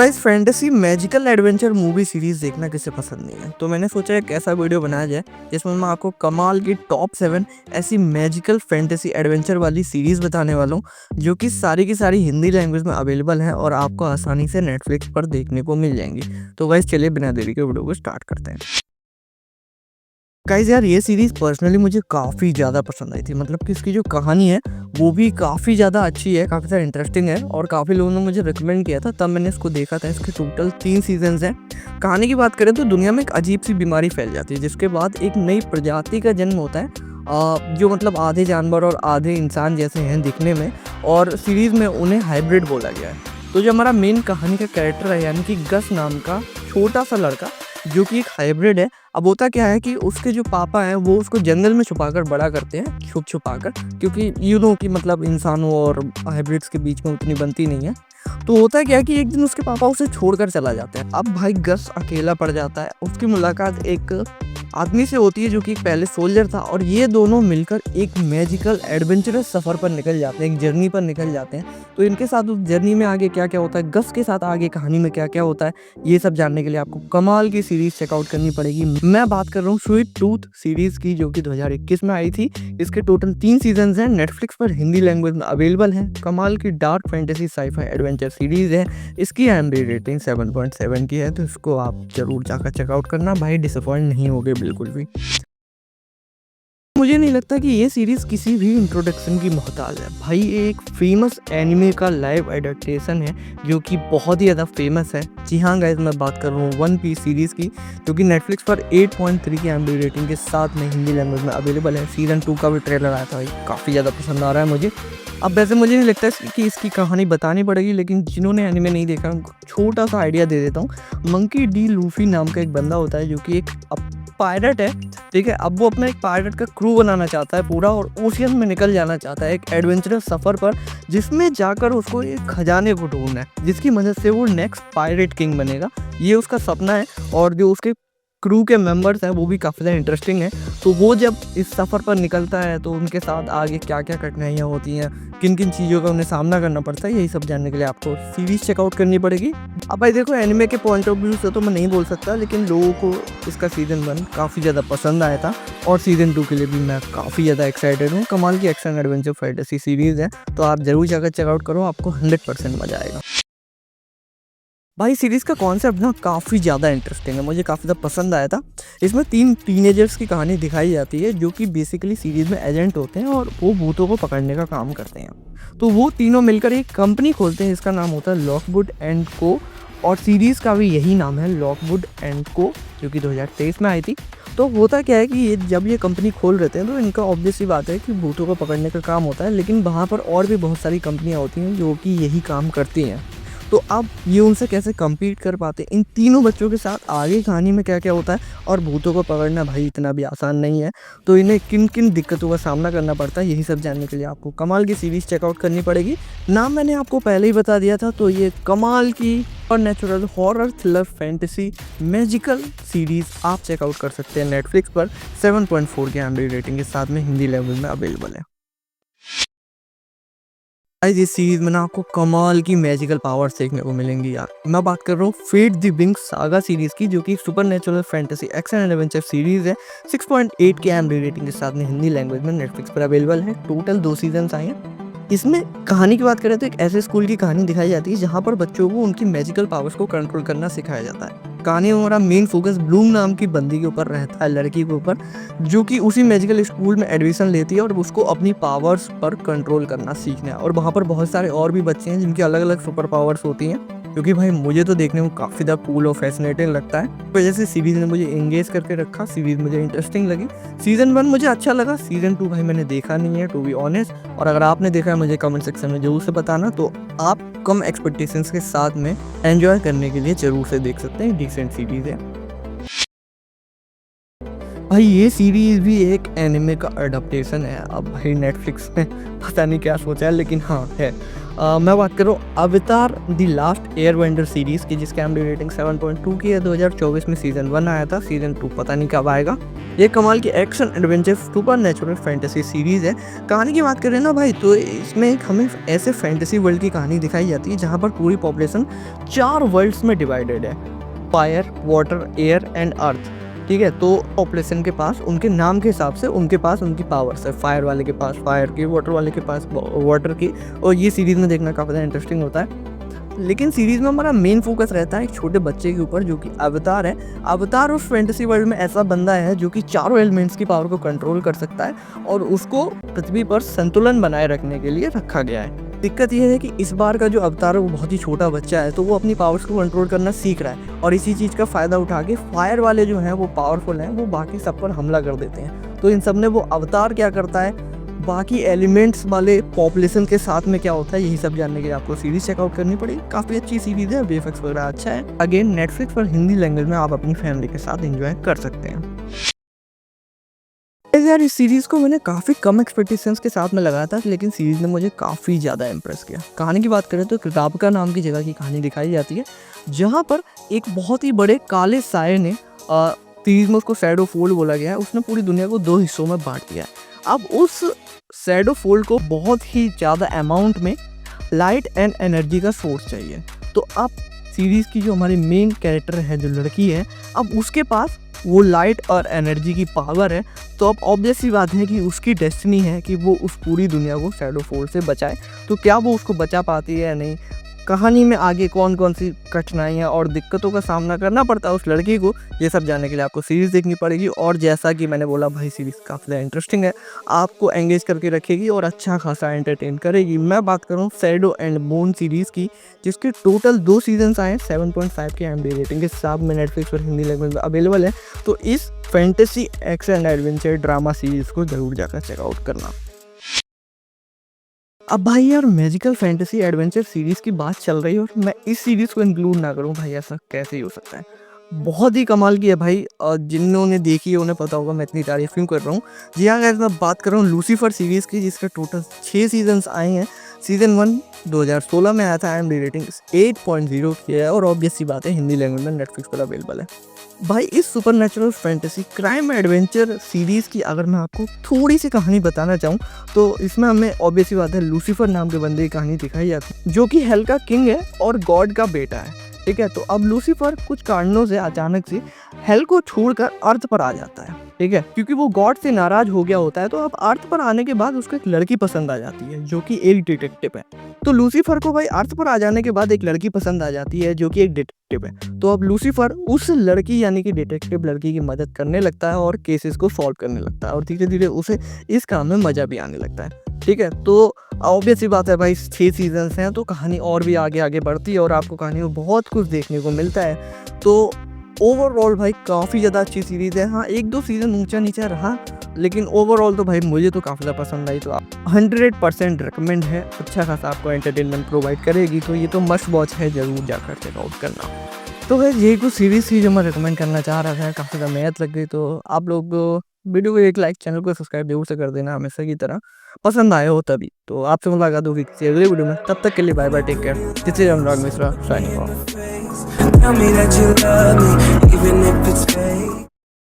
Guys fantasy magical adventure movie series देखना किसे पसंद नहीं है। तो मैंने सोचा एक ऐसा वीडियो बनाया जाए जिसमें मैं आपको कमाल की टॉप 7 ऐसी मैजिकल फैंटेसी एडवेंचर वाली सीरीज बताने वाला हूँ जो कि सारी की सारी हिंदी लैंग्वेज में अवेलेबल है और आपको आसानी से नेटफ्लिक्स पर देखने को मिल जाएंगी। तो गाइस चलिए बिना देरी के वीडियो को स्टार्ट करते हैं। गाइस यार ये सीरीज़ पर्सनली मुझे काफ़ी ज़्यादा पसंद आई थी। मतलब कि इसकी जो कहानी है वो भी काफ़ी ज़्यादा अच्छी है, काफ़ी ज़्यादा इंटरेस्टिंग है और काफ़ी लोगों ने मुझे रिकमेंड किया था, तब मैंने इसको देखा था। इसके टोटल 3 सीजन्स हैं। कहानी की बात करें तो दुनिया में एक अजीब सी बीमारी फैल जाती है जिसके बाद एक नई प्रजाति का जन्म होता है, जो मतलब आधे जानवर और आधे इंसान जैसे हैं दिखने में, और सीरीज़ में उन्हें हाइब्रिड बोला गया है। तो जो हमारा मेन कहानी का कैरेक्टर है यानी कि गस नाम का छोटा सा लड़का जो कि एक हाइब्रिड है। अब होता क्या है कि उसके जो पापा हैं वो उसको जंगल में छुपाकर बड़ा करते हैं, छुपाकर, क्योंकि कि मतलब इंसानों और हाइब्रिड्स के बीच में उतनी बनती नहीं है। तो होता क्या है कि एक दिन उसके पापा उसे छोड़कर चला जाता है। अब भाई गस अकेला पड़ जाता है। उसकी मुलाकात एक आदमी से होती है जो कि पहले सोल्जर था, और ये दोनों मिलकर एक मैजिकल एडवेंचरस सफ़र पर निकल जाते हैं, एक जर्नी पर निकल जाते हैं। तो इनके साथ उस जर्नी में आगे क्या क्या होता है, गस के साथ आगे कहानी में क्या क्या होता है, ये सब जानने के लिए आपको कमाल की सीरीज चेकआउट करनी पड़ेगी। मैं बात कर रहा हूँ स्वीट टूथ सीरीज की, जो कि 2021 में आई थी। इसके टोटल 3 सीजन हैं, नेटफ्लिक्स पर हिंदी लैंग्वेज में अवेलेबल है। कमाल की dark fantasy sci-fi adventure series है। इसकी IMDb रेटिंग 7.7 की है, तो इसको आप जरूर जाकर चेकआउट करना भाई, डिसअपॉइंट नहीं होगे बिल्कुल भी। मुझे नहीं लगता कि ये सीरीज किसी भी इंट्रोडक्शन की मोहताज है भाई। एक फेमस एनिमे का लाइव एडेप्टेशन है जो कि बहुत ही ज़्यादा फेमस है। जी हाँ गाइस, मैं बात कर रहा हूँ वन पीस सीरीज़ की, जो कि नेटफ्लिक्स पर 8.3 की IMDb रेटिंग के साथ में हिंदी लैंग्वेज में अवेलेबल है। सीजन 2 का भी ट्रेलर आया था भाई, काफ़ी ज़्यादा पसंद आ रहा है मुझे। अब वैसे मुझे नहीं लगता कि इसकी कहानी बतानी पड़ेगी, लेकिन जिन्होंने एनिमे नहीं देखा उनको छोटा सा आइडिया दे देता हूँ। मंकी डी लूफी नाम का एक बंदा होता है जो कि एक पायलट है, ठीक है। अब वो अपना एक पायलट का क्रू बनाना चाहता है पूरा, और ओशियन में निकल जाना चाहता है एक एडवेंचरस सफ़र पर, जिसमें जाकर उसको एक खजाने को ढूंढना है जिसकी मदद से वो नेक्स्ट पायरेट किंग बनेगा। ये उसका सपना है, और जो उसके क्रू के मेंबर्स हैं वो भी काफ़ी ज़्यादा इंटरेस्टिंग है। तो वो जब इस सफ़र पर निकलता है तो उनके साथ आगे क्या क्या कठिनाइयाँ होती हैं, किन किन चीज़ों का उन्हें सामना करना पड़ता है, यही सब जानने के लिए आपको सीरीज़ चेकआउट करनी पड़ेगी। अब भाई देखो, एनिमे के पॉइंट ऑफ व्यू से तो मैं नहीं बोल सकता, लेकिन लोगों को इसका सीज़न 1 काफ़ी ज़्यादा पसंद आया था, और सीज़न 2 के लिए भी मैं काफ़ी ज़्यादा एक्साइटेड हूँ। कमाल की एक्शन एडवेंचर फैंटेसी सीरीज़ है, तो आप ज़रूर जाकर चेकआउट करो, आपको 100% मज़ा आएगा। भाई सीरीज़ का कॉन्सेप्ट ना काफ़ी ज़्यादा इंटरेस्टिंग है, मुझे काफ़ी ज़्यादा पसंद आया था। इसमें 3 टीनेजर्स की कहानी दिखाई जाती है जो कि बेसिकली सीरीज़ में एजेंट होते हैं और वो भूतों को पकड़ने का काम करते हैं। तो वो तीनों मिलकर एक कंपनी खोलते हैं जिसका नाम होता है लॉकवुड एंड को, और सीरीज़ का भी यही नाम है, लॉकवुड एंड को, जो कि 2023 में आई थी। तो होता क्या है कि ये जब ये कंपनी खोल रहे थे तो इनका ऑब्वियस सी बात है कि भूतों को पकड़ने का काम होता है, लेकिन वहाँ पर और भी बहुत सारी कंपनियाँ होती हैं जो कि यही काम करती हैं। तो अब ये उनसे कैसे कम्पीट कर पाते हैं, इन तीनों बच्चों के साथ आगे कहानी में क्या क्या होता है, और भूतों को पकड़ना भाई इतना भी आसान नहीं है। तो इन्हें किन किन दिक्कतों का सामना करना पड़ता है, यही सब जानने के लिए आपको कमाल की सीरीज़ चेकआउट करनी पड़ेगी। नाम मैंने आपको पहले ही बता दिया था, तो ये कमाल की और natural horror thriller fantasy magical series आप चेकआउट कर सकते हैं नेटफ्लिक्स पर। 7.4 की IMDb रेटिंग के साथ में हिंदी लैंग्वेज में अवेलेबल है। इस सीरीज में ना आपको कमाल की मैजिकल पावर्स देखने को मिलेंगी यार। मैं बात कर रहा हूँ fate the Winx saga series की, जो कि supernatural fantasy action and adventure series है। 6.8 की IMDb रेटिंग के साथ में हिंदी लैंग्वेज में नेटफ्लिक्स पर अवेलेबल है। टोटल 2 सीजन आए हैं। इसमें कहानी की बात करें तो एक ऐसे स्कूल की कहानी दिखाई जाती है जहाँ पर बच्चों को उनकी मैजिकल पावर्स को कंट्रोल करना सिखाया जाता है। कहानी में हमारा मेन फोकस ब्लूम नाम की बंदी के ऊपर रहता है, लड़की के ऊपर, जो कि उसी मैजिकल स्कूल में एडमिशन लेती है और उसको अपनी पावर्स पर कंट्रोल करना सीखना है। और वहाँ पर बहुत सारे और भी बच्चे हैं जिनकी अलग अलग सुपर पावर्स होती हैं, क्योंकि भाई मुझे तो देखने में काफ़ी ज़्यादा कूल और फैसिनेटिंग लगता है। इस वजह से सीरीज़ ने मुझे एंगेज करके रखा, सीरीज़ मुझे इंटरेस्टिंग लगी। सीज़न 1 मुझे अच्छा लगा, सीज़न 2 भाई मैंने देखा नहीं है टू बी ऑनेस्ट, और अगर आपने देखा है मुझे कमेंट सेक्शन में जरूर से बताना। तो आप कम एक्सपेक्टेशंस के साथ में एंजॉय करने के लिए जरूर से देख सकते हैं, डिसेंट सीरीज़ है। भाई ये सीरीज़ भी एक एनिमे का अडॉप्टेशन है। अब भाई नेटफ्लिक्स ने पता नहीं क्या सोचा है, लेकिन हाँ है। मैं बात कर रहा हूँ अवतार द लास्ट एयरबेंडर सीरीज़ की, जिसकी IMDb रेटिंग 7.2 की है। 2024 में सीज़न 1 आया था, सीज़न 2 पता नहीं कब आएगा। ये कमाल की action adventure super natural fantasy series है। कहानी की बात करें ना भाई, तो इसमें एक हमें ऐसे फैंटेसी वर्ल्ड की कहानी दिखाई जाती है जहाँ पर पूरी पॉपुलेशन 4 वर्ल्ड्स में डिवाइडेड है, fire, water, air and earth. ठीक है, तो पॉपुलेशन के पास उनके नाम के हिसाब से उनके पास उनकी पावर्स है। फायर वाले के पास फायर की, वाटर वाले के पास वाटर की। और ये सीरीज़ में देखना काफ़ी ज़्यादा इंटरेस्टिंग होता है। लेकिन सीरीज़ में हमारा मेन फोकस रहता है एक छोटे बच्चे के ऊपर, जो कि अवतार है। अवतार उस फैंटेसी वर्ल्ड में ऐसा बंदा है जो कि चारों एलिमेंट्स की पावर को कंट्रोल कर सकता है, और उसको पृथ्वी पर संतुलन बनाए रखने के लिए रखा गया है। दिक्कत यह है कि इस बार का जो अवतार है वो बहुत ही छोटा बच्चा है, तो वो अपनी पावर्स को कंट्रोल करना सीख रहा है, और इसी चीज़ का फ़ायदा उठा के फायर वाले जो हैं वो पावरफुल हैं, वो बाकी सब पर हमला कर देते हैं। तो इन सब ने वो अवतार क्या करता है, बाकी एलिमेंट्स वाले पॉपुलेशन के साथ में क्या होता है, यही सब जानने के लिए आपको सीरीज़ चेकआउट करनी पड़ेगी। काफ़ी अच्छी सीरीज़ है, VFX वगैरह अच्छा है। अगेन नेटफ्लिक्स पर हिंदी लैंग्वेज में आप अपनी फैमिली के साथ एंजॉय कर सकते हैं। यार इस सीरीज़ को मैंने काफ़ी कम एक्सपेक्टेशंस के साथ में लगाया था, लेकिन सीरीज़ ने मुझे काफ़ी ज़्यादा इम्प्रेस किया। कहानी की बात करें तो किताबका नाम की जगह की कहानी दिखाई जाती है, जहाँ पर एक बहुत ही बड़े काले साये ने, सीरीज़ में उसको शैडो फोल्ड बोला गया है, उसने पूरी दुनिया को 2 हिस्सों में बांट दिया है। अब उस शैडो फोल्ड को बहुत ही ज़्यादा अमाउंट में लाइट एंड एनर्जी का सोर्स चाहिए। तो अब सीरीज़ की जो हमारी मेन कैरेक्टर है, जो लड़की है, अब उसके पास वो लाइट और एनर्जी की पावर है। तो अब ऑब्वियस सी बात है कि उसकी डेस्टिनी है कि वो उस पूरी दुनिया को शैडो फोल्ड से बचाए। तो क्या वो उसको बचा पाती है या नहीं, कहानी में आगे कौन कौन सी कठिनाइयाँ और दिक्कतों का सामना करना पड़ता है उस लड़की को, ये सब जानने के लिए आपको सीरीज़ देखनी पड़ेगी। और जैसा कि मैंने बोला भाई, सीरीज़ काफ़ी ज़्यादा इंटरेस्टिंग है, आपको एंगेज करके रखेगी और अच्छा खासा एंटरटेन करेगी। मैं बात करूँ शैडो एंड बोन सीरीज़ की, जिसके टोटल 2 सीजन्स आए हैं। 7.5 की IMDb रेटिंग के साथ में नेटफ्लिक्स पर हिंदी लैंग्वेज में अवेलेबल है। तो इस fantasy action adventure drama series को ज़रूर जाकर चेकआउट करना। अब भाई यार, मैजिकल फैंटेसी एडवेंचर सीरीज़ की बात चल रही है और मैं इस सीरीज़ को इंक्लूड ना करूं, भाई ऐसा कैसे ही हो सकता है। बहुत ही कमाल की है भाई, और जिन्होंने देखी है उन्हें पता होगा मैं इतनी तारीफ क्यों कर रहा हूँ। जी हाँ गाइस, मैं बात कर रहा हूँ लूसीफर सीरीज़ की, जिसका टोटल 6 सीजन्स आए हैं। सीज़न 1 2016 में आया था, IMDb रेटिंग 8.0 की है, और ऑब्वियस सी बात है हिंदी लैंग्वेज में नेटफ्लिक्स पर अवेलेबल है। भाई इस supernatural fantasy crime adventure series की अगर मैं आपको थोड़ी सी कहानी बताना चाहूँ, तो इसमें हमें ऑब्वियस सी बात है लूसीफर नाम के बंदे की कहानी दिखाई जाती है, जो कि हेल का किंग है और गॉड का बेटा है। ठीक है, तो अब लूसीफर कुछ कारणों से अचानक से हेल को छोड़कर अर्थ पर आ जाता है। ठीक है, क्योंकि वो गॉड से नाराज हो गया होता है। तो अब अर्थ पर आने के बाद उसको एक लड़की पसंद आ जाती है, जो कि एक डिटेक्टिव है। तो लूसीफर को भाई अर्थ पर आ जाने के बाद एक लड़की पसंद आ जाती है, जो कि एक डिटेक्टिव है। तो अब लूसीफर उस लड़की यानी कि डिटेक्टिव लड़की की मदद करने लगता है और केसेस को सॉल्व करने लगता है, और धीरे धीरे उसे इस काम में मजा भी आने लगता है। ठीक है, तो ऑब्वियस सी बात है भाई, 6 सीजन्स हैं तो कहानी और भी आगे आगे बढ़ती है और आपको कहानी में बहुत कुछ देखने को मिलता है। तो ओवरऑल भाई काफ़ी ज़्यादा अच्छी सीरीज़ है। हाँ, 1-2 सीज़न ऊंचा नीचा रहा, लेकिन ओवरऑल तो भाई मुझे तो काफ़ी ज़्यादा पसंद आई। तो आप 100% रिकमेंड है, अच्छा खासा आपको एंटरटेनमेंट प्रोवाइड करेगी। तो ये तो मस्ट वॉच है, ज़रूर जाकर चेकआउट करना। तो भाई यही कुछ सीरीज़ थी जो मैं रिकमेंड करना चाह रहा था, काफ़ी ज़्यादा मेहनत लग गई। तो आप लोग वीडियो को एक लाइक, चैनल को सब्सक्राइब जरूर से कर देना, हमेशा की तरह पसंद आए हो तभी। तो आपसे मुलाकात होगी किसी अगले वीडियो में, तब तक के लिए bye bye, take care. This is Anurag Mishra signing off. Tell me that you love me, even if it's fake.